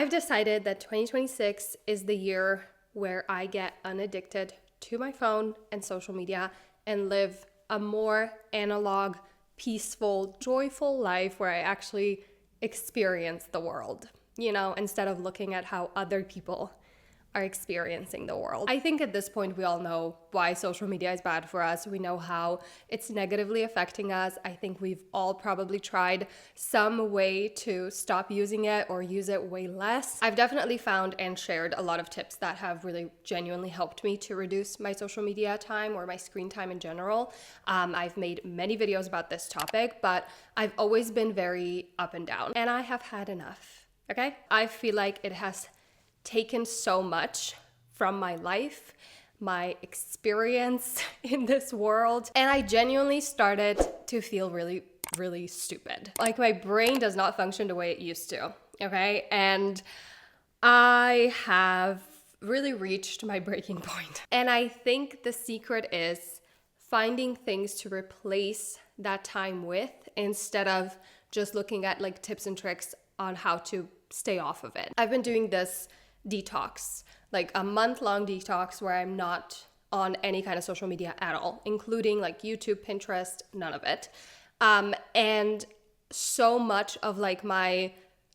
I've decided that 2026 is the year where I get unaddicted to my phone and social media and live a more analog, peaceful, joyful life where I actually experience the world, instead of looking at how other people are experiencing the world. I think at this point we all know why social media is bad for us. We know how it's negatively affecting us. I think we've all probably tried some way to stop using it or use it way less. I've definitely found and shared a lot of tips that have really genuinely helped me to reduce my social media time or my screen time in general. I've made many videos about this topic, but I've always been very up and down, and I have had enough, okay? I feel like it has taken so much from my life, my experience in this world, and I genuinely started to feel really, really stupid. Like my brain does not function the way it used to, okay? And I have really reached my breaking point. And I think the secret is finding things to replace that time with instead of just looking at like tips and tricks on how to stay off of it. I've been doing this detox, like a month-long detox where I'm not on any kind of social media at all, including like YouTube, Pinterest, none of it. And so much of like my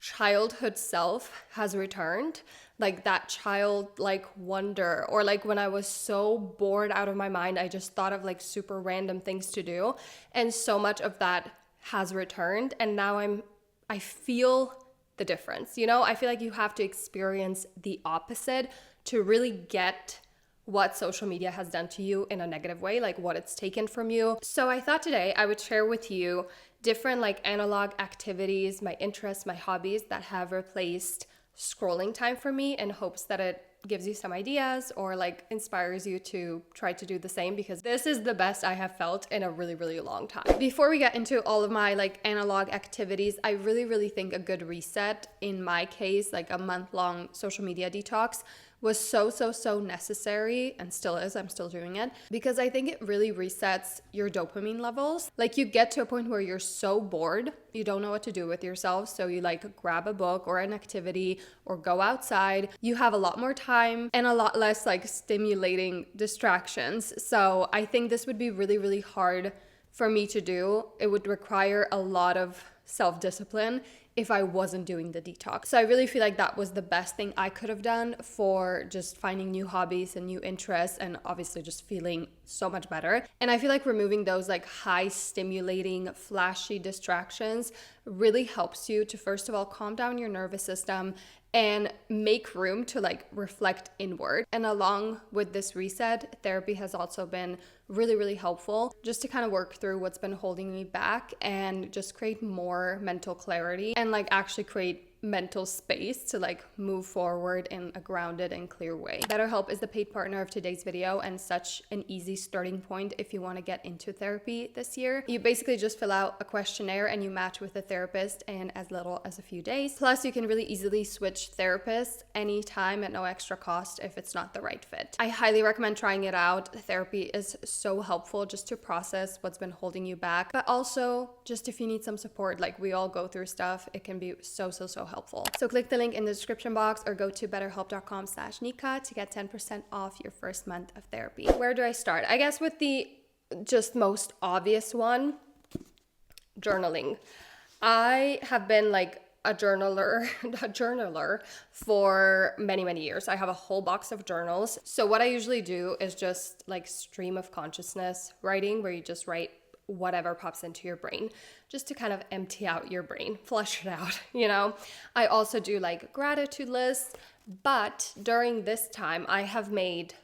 childhood self has returned, like that childlike wonder, or like when I was so bored out of my mind, I just thought of like super random things to do. And so much of that has returned. And now I feel the difference. I feel like you have to experience the opposite to really get what social media has done to you in a negative way, like what it's taken from you. So I thought today I would share with you different like analog activities, my interests, my hobbies that have replaced scrolling time for me, in hopes that it gives you some ideas or like inspires you to try to do the same, because this is the best I have felt in a really, really long time. Before we get into all of my like analog activities, I really, really think a good reset, in my case, like a month-long social media detox, was so necessary, and still is. I'm still doing it because I think it really resets your dopamine levels. Like you get to a point where you're so bored, you don't know what to do with yourself. So you like grab a book or an activity or go outside. You have a lot more time and a lot less like stimulating distractions. So I think this would be really, really hard for me to do. It would require a lot of self-discipline if I wasn't doing the detox. So I really feel like that was the best thing I could have done for just finding new hobbies and new interests, and obviously just feeling so much better. And I feel like removing those like high stimulating, flashy distractions really helps you to, first of all, calm down your nervous system and make room to like reflect inward. And along with this reset, therapy has also been really, really helpful just to kind of work through what's been holding me back and just create more mental clarity and like actually create mental space to like move forward in a grounded and clear way. BetterHelp is the paid partner of today's video and such an easy starting point if you want to get into therapy this year. You basically just fill out a questionnaire and you match with a therapist in as little as a few days. Plus, you can really easily switch therapists anytime at no extra cost if it's not the right fit. I highly recommend trying it out. Therapy is so helpful just to process what's been holding you back, but also just if you need some support, like we all go through stuff, it can be so helpful. So click the link in the description box or go to betterhelp.com/Nika to get 10% off your first month of therapy. Where do I start? I guess with the just most obvious one, journaling. I have been like a journaler for many years. I have a whole box of journals. So what I usually do is just like stream of consciousness writing, where you just write whatever pops into your brain, just to kind of empty out your brain, flush it out, I also do like gratitude lists, but during this time I have made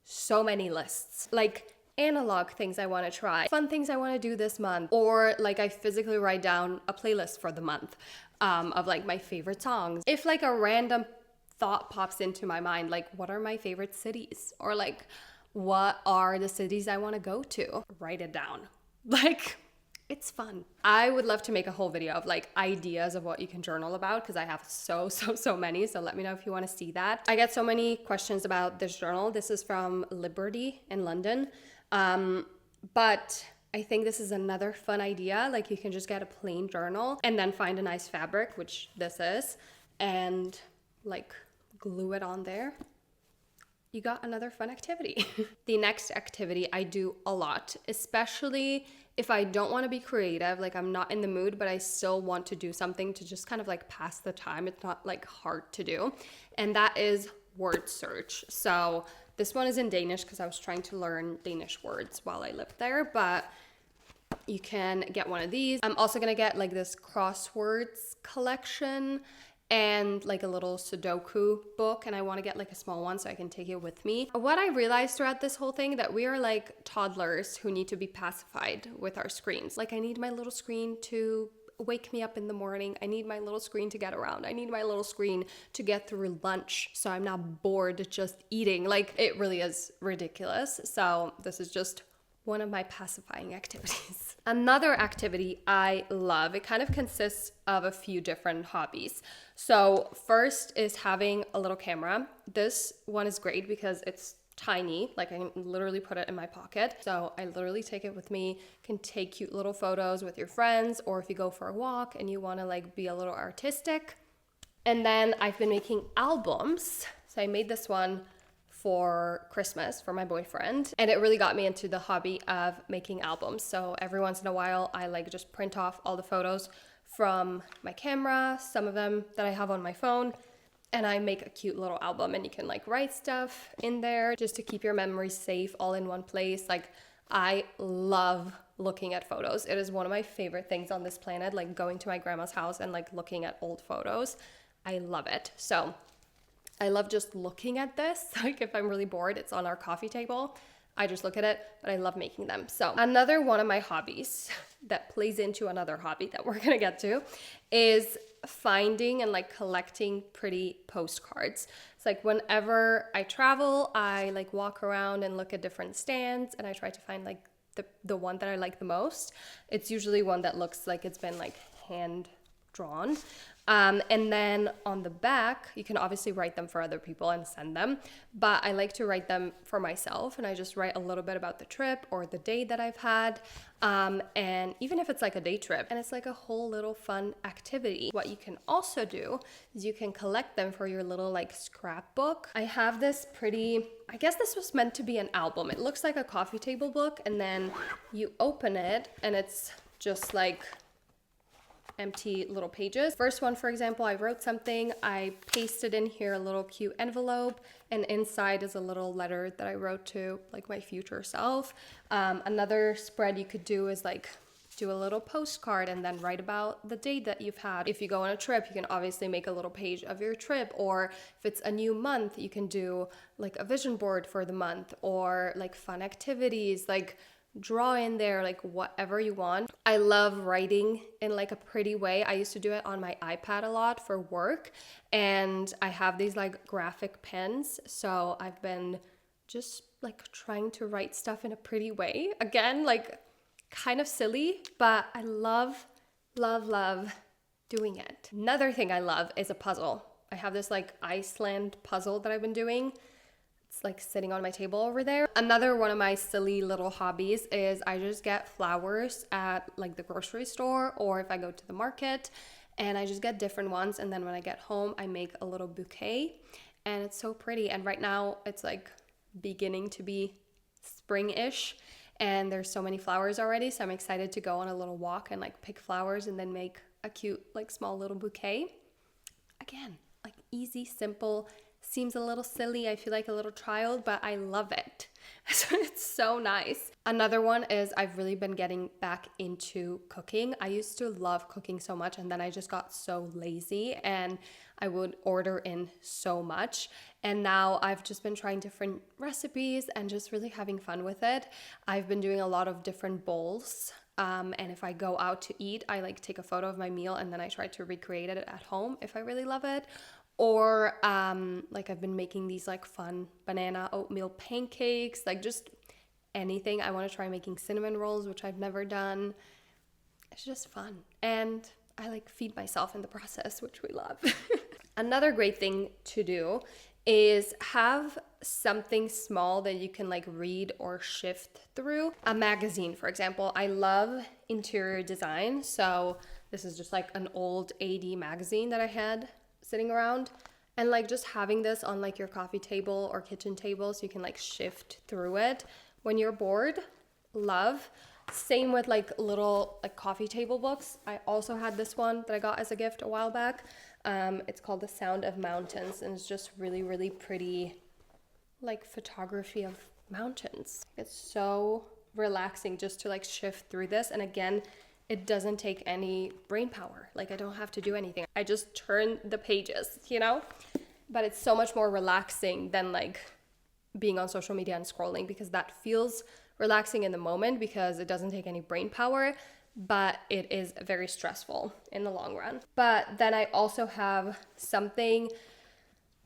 so many lists, like analog things I want to try, fun things I want to do this month, or like I physically write down a playlist for the month of like my favorite songs. If like a random thought pops into my mind, like what are my favorite cities, or like what are the cities I want to go to, write it down. Like, it's fun. I would love to make a whole video of like ideas of what you can journal about, because I have so many. So let me know if you want to see that. I get so many questions about this journal. This is from Liberty in London. But I think this is another fun idea. Like you can just get a plain journal and then find a nice fabric, which this is, and like glue it on there, you got another fun activity. The next activity I do a lot, especially if I don't want to be creative, like I'm not in the mood, but I still want to do something to just kind of like pass the time. It's not like hard to do. And that is word search. So this one is in Danish because I was trying to learn Danish words while I lived there, but you can get one of these. I'm also gonna get like this crosswords collection and like a little Sudoku book, and I want to get like a small one so I can take it with me. What I realized throughout this whole thing, that we are like toddlers who need to be pacified with our screens. Like I need my little screen to wake me up in the morning. I need my little screen to get around. I need my little screen to get through lunch so I'm not bored just eating. Like it really is ridiculous. So this is just one of my pacifying activities. Another activity I love, it kind of consists of a few different hobbies. So first is having a little camera. This one is great because it's tiny, like I can literally put it in my pocket. So I literally take it with me, can take cute little photos with your friends, or if you go for a walk and you want to like be a little artistic. And then I've been making albums. So I made this one for Christmas for my boyfriend, and it really got me into the hobby of making albums. So every once in a while I like just print off all the photos from my camera, some of them that I have on my phone, and I make a cute little album, and you can like write stuff in there just to keep your memories safe all in one place. Like I love looking at photos. It is one of my favorite things on this planet, like going to my grandma's house and like looking at old photos. I love it. So I love just looking at this. Like if I'm really bored, it's on our coffee table. I just look at it, but I love making them. So another one of my hobbies that plays into another hobby that we're gonna get to is finding and like collecting pretty postcards. It's like whenever I travel, I like walk around and look at different stands, and I try to find like the one that I like the most. It's usually one that looks like it's been like hand drawn. And then on the back, you can obviously write them for other people and send them, but I like to write them for myself, and I just write a little bit about the trip or the day that I've had. And even if it's like a day trip, and it's like a whole little fun activity. What you can also do is you can collect them for your little like scrapbook. I have this pretty, I guess this was meant to be an album. It looks like a coffee table book, and then you open it and it's just like empty little pages. First one, for example, I wrote something, I pasted in here a little cute envelope, and inside is a little letter that I wrote to like my future self. Another spread you could do is like do a little postcard and then write about the day that you've had. If you go on a trip, you can obviously make a little page of your trip, or if it's a new month, you can do like a vision board for the month, or like fun activities, like draw in there like whatever you want. I love writing in like a pretty way. I used to do it on my iPad a lot for work, and I have these like graphic pens, so I've been just like trying to write stuff in a pretty way. Again, like kind of silly, but I love doing it. Another thing I love is a puzzle. I have this like Iceland puzzle that I've been doing. It's like sitting on my table over there. Another one of my silly little hobbies is I just get flowers at like the grocery store, or if I go to the market, and I just get different ones, and then when I get home I make a little bouquet, and it's so pretty. And right now it's like beginning to be spring-ish, and there's so many flowers already, so I'm excited to go on a little walk and like pick flowers and then make a cute like small little bouquet. Again, like easy, simple. Seems a little silly, I feel like a little child, but I love it. It's so nice. Another one is I've really been getting back into cooking. I used to love cooking so much, and then I just got so lazy and I would order in so much. And now I've just been trying different recipes and just really having fun with it. I've been doing a lot of different bowls. And if I go out to eat, I like take a photo of my meal and then I try to recreate it at home if I really love it. Or like I've been making these like fun banana oatmeal pancakes, like just anything. I want to try making cinnamon rolls, which I've never done. It's just fun. And I like feed myself in the process, which we love. Another great thing to do is have something small that you can like read or shift through. A magazine, for example. I love interior design. So this is just like an old AD magazine that I had sitting around, And like just having this on like your coffee table or kitchen table so you can like shift through it when you're bored, love. Same with like little like coffee table books. I also had this one that I got as a gift a while back. It's called The Sound of Mountains, and it's just really, really pretty like photography of mountains. It's so relaxing just to like shift through this. And again, it doesn't take any brain power. Like I don't have to do anything. I just turn the pages, you know? But it's so much more relaxing than like being on social media and scrolling, because that feels relaxing in the moment because it doesn't take any brain power, but it is very stressful in the long run. But then I also have something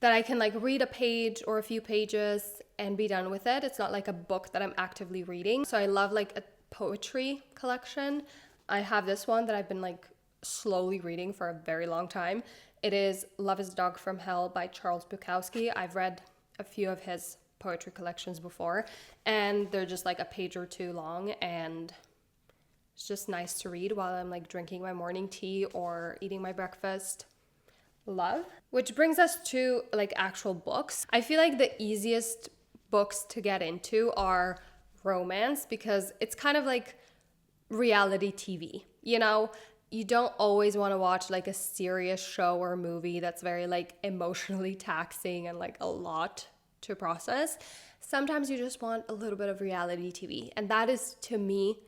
that I can like read a page or a few pages and be done with it. It's not like a book that I'm actively reading. So I love like a poetry collection. I have this one that I've been like slowly reading for a very long time. It is Love is a Dog from Hell by Charles Bukowski. I've read a few of his poetry collections before, and they're just like a page or two long, and it's just nice to read while I'm like drinking my morning tea or eating my breakfast. Love. Which brings us to like actual books. I feel like the easiest books to get into are romance, because it's kind of like reality TV, you know? You don't always want to watch like a serious show or movie that's very like emotionally taxing and like a lot to process. Sometimes you just want a little bit of reality TV, and that is to me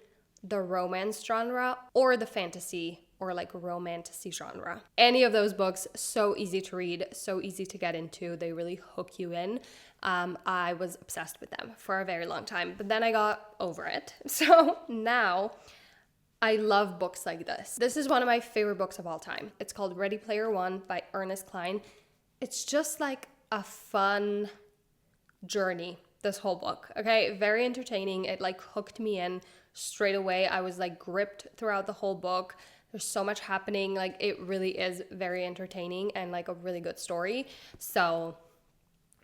the romance genre or the fantasy or like romantasy genre. Any of those books, so easy to read, so easy to get into. They really hook you in. I was obsessed with them for a very long time, but then I got over it. So now I love books like this. This is one of my favorite books of all time. It's called Ready Player One by Ernest Cline. It's just like a fun journey, this whole book, okay? Very entertaining. It like hooked me in straight away. I was like gripped throughout the whole book. There's so much happening. Like it really is very entertaining and like a really good story. So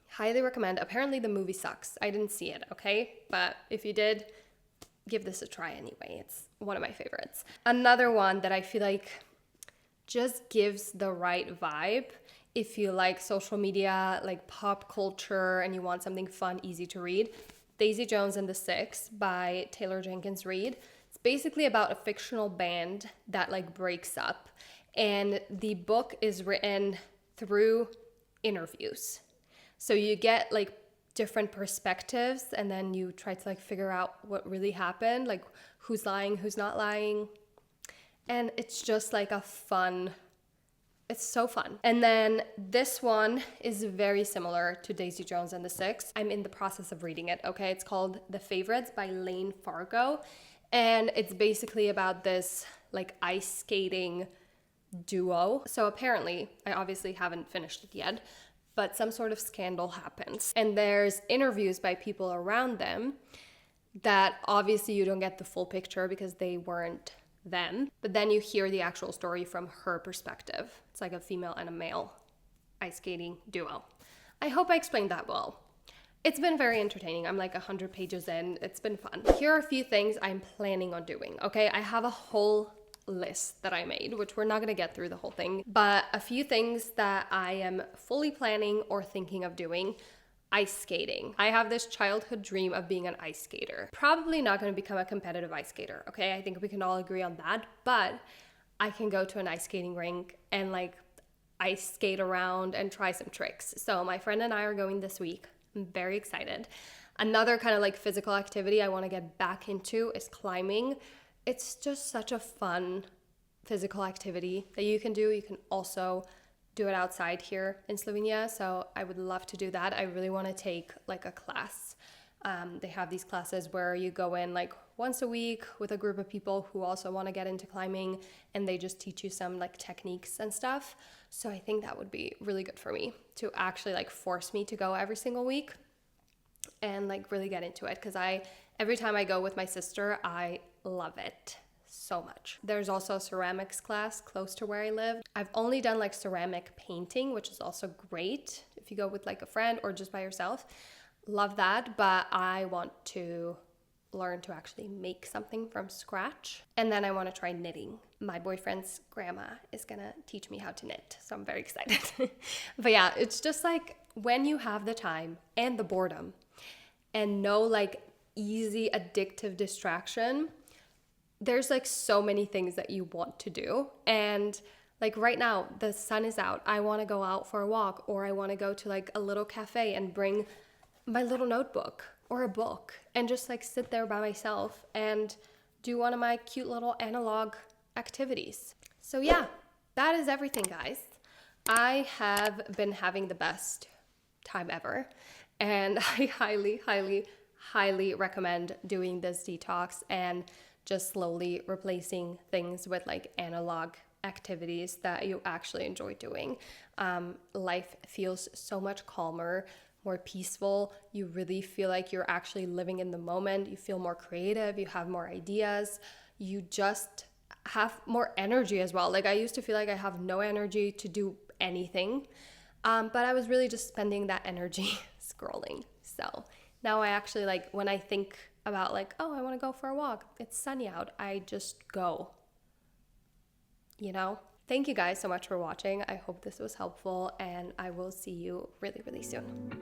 highly recommend. Apparently the movie sucks. I didn't see it, okay? But if you did, give this a try anyway. It's one of my favorites. Another one that I feel like just gives the right vibe if you like social media, like pop culture, and you want something fun, easy to read. Daisy Jones and the Six by Taylor Jenkins Reid. It's basically about a fictional band that like breaks up, and the book is written through interviews. So you get like different perspectives, and then you try to like figure out what really happened, like who's lying, who's not lying. And it's just like a fun, it's so fun. And then this one is very similar to Daisy Jones and the Six. I'm in the process of reading it, okay? It's called The Favorites by Lane Fargo. And it's basically about this like ice skating duo. So apparently, I obviously haven't finished it yet, but some sort of scandal happens. And there's interviews by people around them that obviously you don't get the full picture because they weren't them. But then you hear the actual story from her perspective. It's like a female and a male ice skating duo. I hope I explained that well. It's been very entertaining. I'm like 100 pages in. It's been fun. Here are a few things I'm planning on doing, okay? I have a whole list that I made, which we're not going to get through the whole thing, but a few things that I am fully planning or thinking of doing. Ice skating. I have this childhood dream of being an ice skater. Probably not going to become a competitive ice skater, okay? I think we can all agree on that, but I can go to an ice skating rink and like ice skate around and try some tricks. So my friend and I are going this week. I'm very excited. Another kind of like physical activity I want to get back into is climbing. It's just such a fun physical activity that you can do. You can also do it outside here in Slovenia, so I would love to do that. I really want to take like a class. They have these classes where you go in like once a week with a group of people who also want to get into climbing, and they just teach you some like techniques and stuff. So I think that would be really good for me to actually like force me to go every single week and like really get into it, because every time I go with my sister, I love it so much. There's also a ceramics class close to where I live. I've only done like ceramic painting, which is also great if you go with like a friend or just by yourself. Love that, but I want to learn to actually make something from scratch. And then I want to try knitting. My boyfriend's grandma is gonna teach me how to knit, so I'm very excited. But yeah, it's just like when you have the time and the boredom and no like easy addictive distraction, there's like so many things that you want to do. And like right now, the sun is out. I want to go out for a walk, or I want to go to like a little cafe and bring my little notebook or a book and just like sit there by myself and do one of my cute little analog activities. So yeah, that is everything, guys. I have been having the best time ever, and I highly recommend doing this detox and just slowly replacing things with like analog activities that you actually enjoy doing. Life feels so much calmer, more peaceful. You really feel like you're actually living in the moment. You feel more creative, you have more ideas, you just have more energy as well. Like I used to feel like I have no energy to do anything, but I was really just spending that energy scrolling. So now I actually like, when I think about like, oh, I want to go for a walk, it's sunny out, I just go, you know? Thank you guys so much for watching. I hope this was helpful, and I will see you really soon.